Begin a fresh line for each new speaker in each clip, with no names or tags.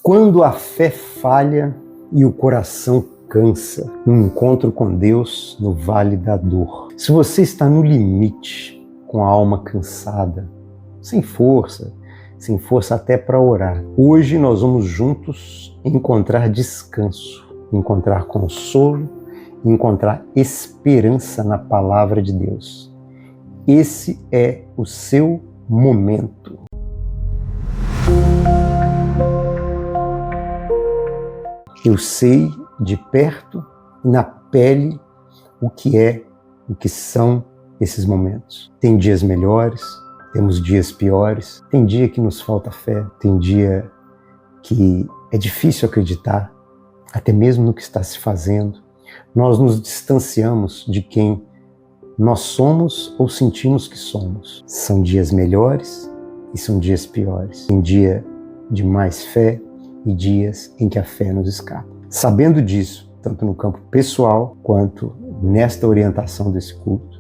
Quando a fé falha e o coração cansa, um encontro com Deus no vale da dor. Se você está no limite, com a alma cansada, sem força até para orar, hoje nós vamos juntos encontrar descanso, encontrar consolo, encontrar esperança na palavra de Deus. Esse é o seu momento. Eu sei de perto e na pele o que são esses momentos. Tem dias melhores, temos dias piores, tem dia que nos falta fé, tem dia que é difícil acreditar, até mesmo no que está se fazendo. Nós nos distanciamos de quem nós somos ou sentimos que somos. São dias melhores e são dias piores. Tem dia de mais fé e dias em que a fé nos escapa. Sabendo disso, tanto no campo pessoal quanto nesta orientação desse culto,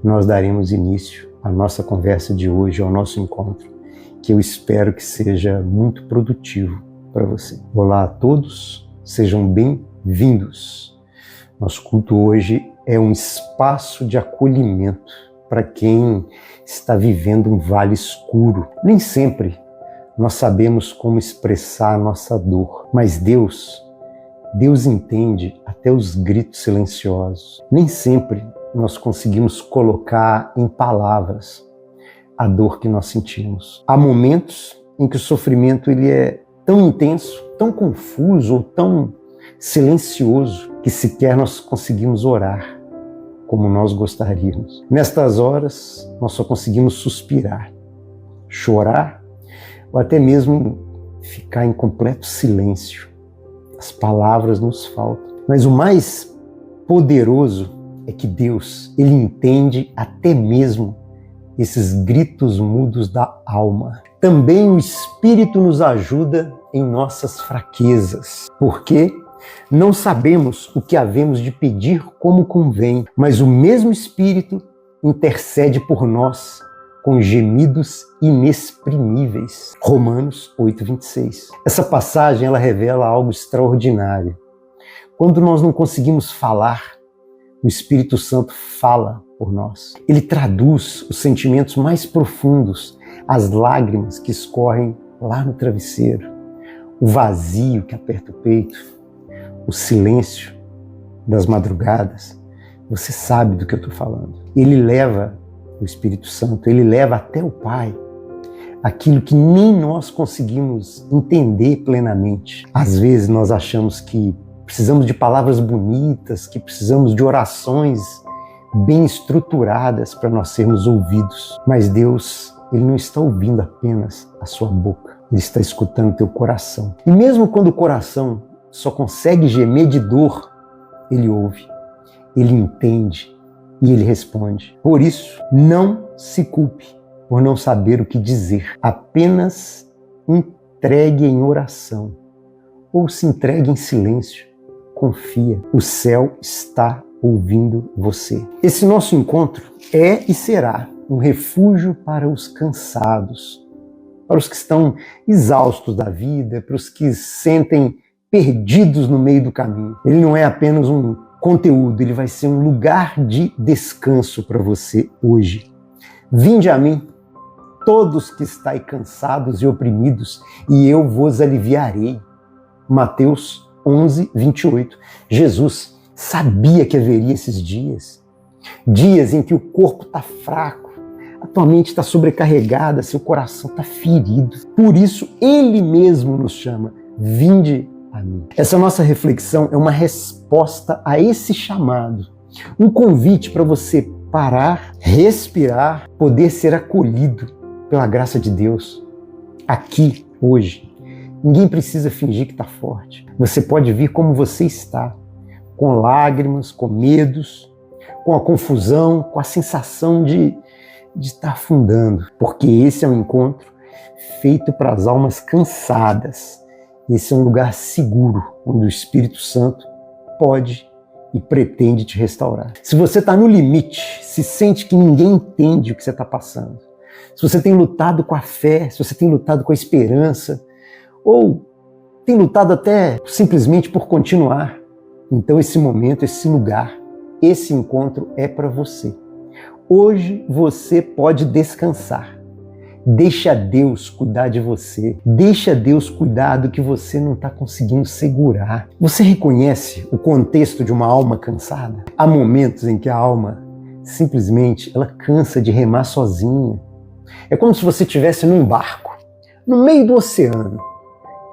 nós daremos início à nossa conversa de hoje, ao nosso encontro, que eu espero que seja muito produtivo para você. Olá a todos, sejam bem-vindos. Nosso culto hoje é um espaço de acolhimento para quem está vivendo um vale escuro. Nem sempre nós sabemos como expressar a nossa dor, mas Deus entende até os gritos silenciosos. Nem sempre nós conseguimos colocar em palavras a dor que nós sentimos. Há momentos em que o sofrimento ele é tão intenso, tão confuso ou tão silencioso que sequer nós conseguimos orar como nós gostaríamos. Nestas horas, nós só conseguimos suspirar, chorar ou até mesmo ficar em completo silêncio. As palavras nos faltam. Mas o mais poderoso é que Deus, Ele entende até mesmo esses gritos mudos da alma. Também o Espírito nos ajuda em nossas fraquezas, porque não sabemos o que havemos de pedir como convém, mas o mesmo Espírito intercede por nós com gemidos inexprimíveis. Romanos 8:26. Essa passagem ela revela algo extraordinário. Quando nós não conseguimos falar, o Espírito Santo fala por nós. Ele traduz os sentimentos mais profundos, as lágrimas que escorrem lá no travesseiro, o vazio que aperta o peito, o silêncio das madrugadas. Você sabe do que eu estou falando. Ele leva o Espírito Santo, ele leva até o Pai aquilo que nem nós conseguimos entender plenamente. Às vezes nós achamos que precisamos de palavras bonitas, que precisamos de orações bem estruturadas para nós sermos ouvidos. Mas Deus, Ele não está ouvindo apenas a sua boca, Ele está escutando o teu coração. E mesmo quando o coração só consegue gemer de dor, Ele ouve, Ele entende e Ele responde. Por isso, não se culpe por não saber o que dizer. Apenas entregue em oração ou se entregue em silêncio. Confia, o céu está ouvindo você. Esse nosso encontro é e será um refúgio para os cansados, para os que estão exaustos da vida, para os que se sentem perdidos no meio do caminho. Ele não é apenas um conteúdo, ele vai ser um lugar de descanso para você hoje. Vinde a mim, todos que estáis cansados e oprimidos, e eu vos aliviarei. Mateus 11:28. Jesus sabia que haveria esses dias em que o corpo está fraco, a tua mente está sobrecarregada, seu coração está ferido. Por isso, Ele mesmo nos chama, vinde a mim. Essa nossa reflexão é uma resposta a esse chamado, um convite para você parar, respirar, poder ser acolhido pela graça de Deus aqui, hoje. Ninguém precisa fingir que está forte. Você pode vir como você está, com lágrimas, com medos, com a confusão, com a sensação de estar afundando. Porque esse é um encontro feito para as almas cansadas. Esse é um lugar seguro, onde o Espírito Santo pode e pretende te restaurar. Se você está no limite, se sente que ninguém entende o que você está passando, se você tem lutado com a fé, se você tem lutado com a esperança, ou tem lutado até simplesmente por continuar. Então esse momento, esse lugar, esse encontro é para você. Hoje você pode descansar. Deixa Deus cuidar de você. Deixa Deus cuidar do que você não está conseguindo segurar. Você reconhece o contexto de uma alma cansada? Há momentos em que a alma simplesmente ela cansa de remar sozinha. É como se você estivesse num barco, no meio do oceano.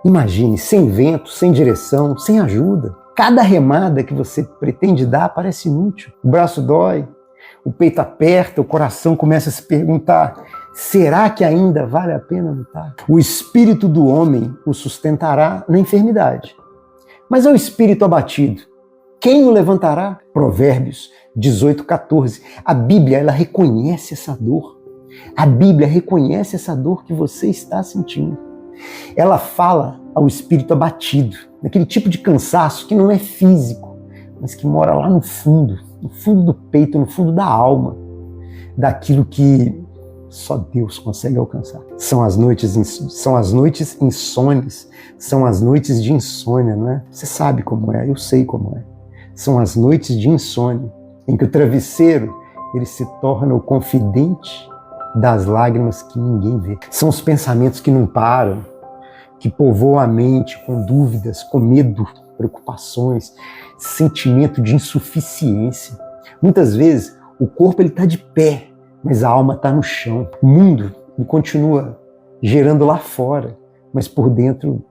Imagine, sem vento, sem direção, sem ajuda. Cada remada que você pretende dar parece inútil. O braço dói, o peito aperta, o coração começa a se perguntar: será que ainda vale a pena lutar? O espírito do homem o sustentará na enfermidade. Mas é o espírito abatido. Quem o levantará? Provérbios 18:14. A Bíblia, ela reconhece essa dor. A Bíblia reconhece essa dor que você está sentindo. Ela fala ao espírito abatido, daquele tipo de cansaço que não é físico, mas que mora lá no fundo do peito, no fundo da alma, daquilo que só Deus consegue alcançar. São as noites insones, são as noites de insônia, não é? Você sabe como é, eu sei como é. São as noites de insônia, em que o travesseiro ele se torna o confidente das lágrimas que ninguém vê. São os pensamentos que não param, que povoam a mente com dúvidas, com medo, preocupações, sentimento de insuficiência. Muitas vezes o corpo está de pé, mas a alma está no chão. O mundo continua gerando lá fora, mas por dentro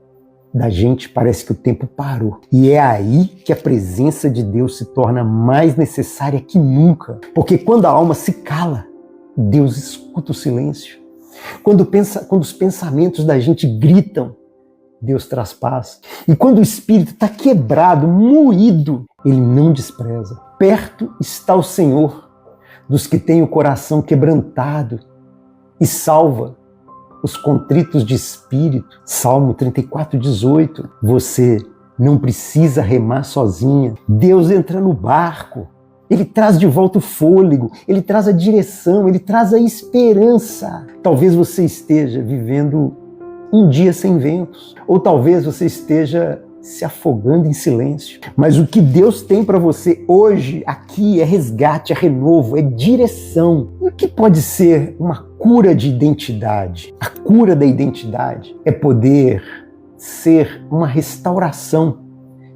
da gente parece que o tempo parou. E é aí que a presença de Deus se torna mais necessária que nunca. Porque quando a alma se cala, Deus escuta o silêncio. Quando os pensamentos da gente gritam, Deus traz paz. E quando o espírito está quebrado, moído, Ele não despreza. Perto está o Senhor dos que têm o coração quebrantado e salva os contritos de espírito. Salmo 34:18. Você não precisa remar sozinha. Deus entra no barco. Ele traz de volta o fôlego, Ele traz a direção, Ele traz a esperança. Talvez você esteja vivendo um dia sem ventos, ou talvez você esteja se afogando em silêncio. Mas o que Deus tem para você hoje, aqui, é resgate, é renovo, é direção. E o que pode ser uma cura de identidade? A cura da identidade é poder ser uma restauração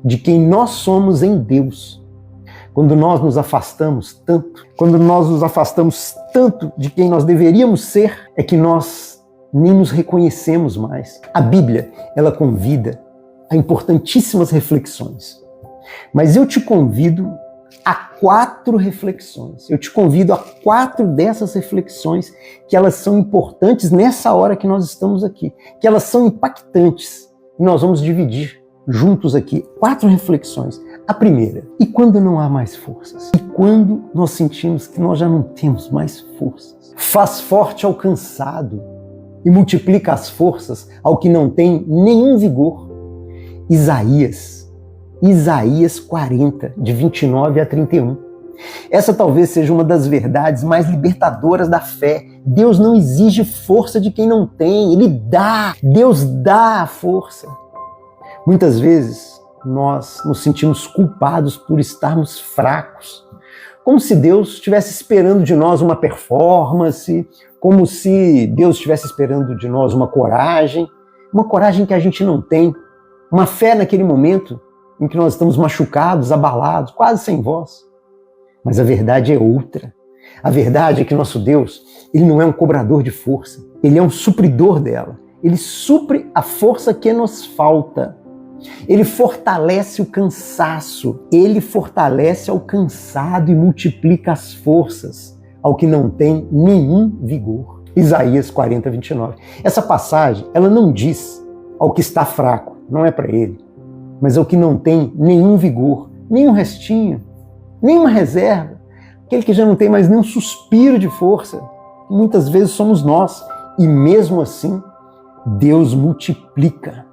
de quem nós somos em Deus. Quando nós nos afastamos tanto de quem nós deveríamos ser, é que nós nem nos reconhecemos mais. A Bíblia, ela convida a importantíssimas reflexões. Mas eu te convido a 4 reflexões. Eu te convido a 4 dessas reflexões, que elas são importantes nessa hora que nós estamos aqui, que elas são impactantes. E nós vamos dividir juntos aqui 4 reflexões. A primeira: e quando não há mais forças? E quando nós sentimos que nós já não temos mais forças? Faz forte ao cansado e multiplica as forças ao que não tem nenhum vigor. Isaías 40, de 29 a 31. Essa talvez seja uma das verdades mais libertadoras da fé. Deus não exige força de quem não tem, Ele dá. Deus dá a força. Muitas vezes nós nos sentimos culpados por estarmos fracos, como se Deus estivesse esperando de nós uma performance, como se Deus estivesse esperando de nós uma coragem que a gente não tem, uma fé naquele momento em que nós estamos machucados, abalados, quase sem voz. Mas a verdade é outra. A verdade é que nosso Deus, Ele não é um cobrador de força, Ele é um supridor dela. Ele supre a força que nos falta. Ele fortalece o cansaço, Ele fortalece ao cansado e multiplica as forças ao que não tem nenhum vigor. Isaías 40, 29. Essa passagem, ela não diz ao que está fraco, não é para ele, mas ao que não tem nenhum vigor, nenhum restinho, nenhuma reserva, aquele que já não tem mais nenhum suspiro de força. Muitas vezes somos nós, e mesmo assim, Deus multiplica.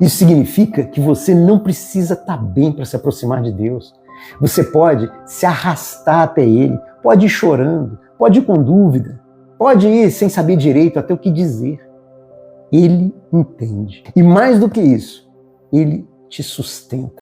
Isso significa que você não precisa estar bem para se aproximar de Deus. Você pode se arrastar até Ele, pode ir chorando, pode ir com dúvida, pode ir sem saber direito até o que dizer. Ele entende. E mais do que isso, Ele te sustenta.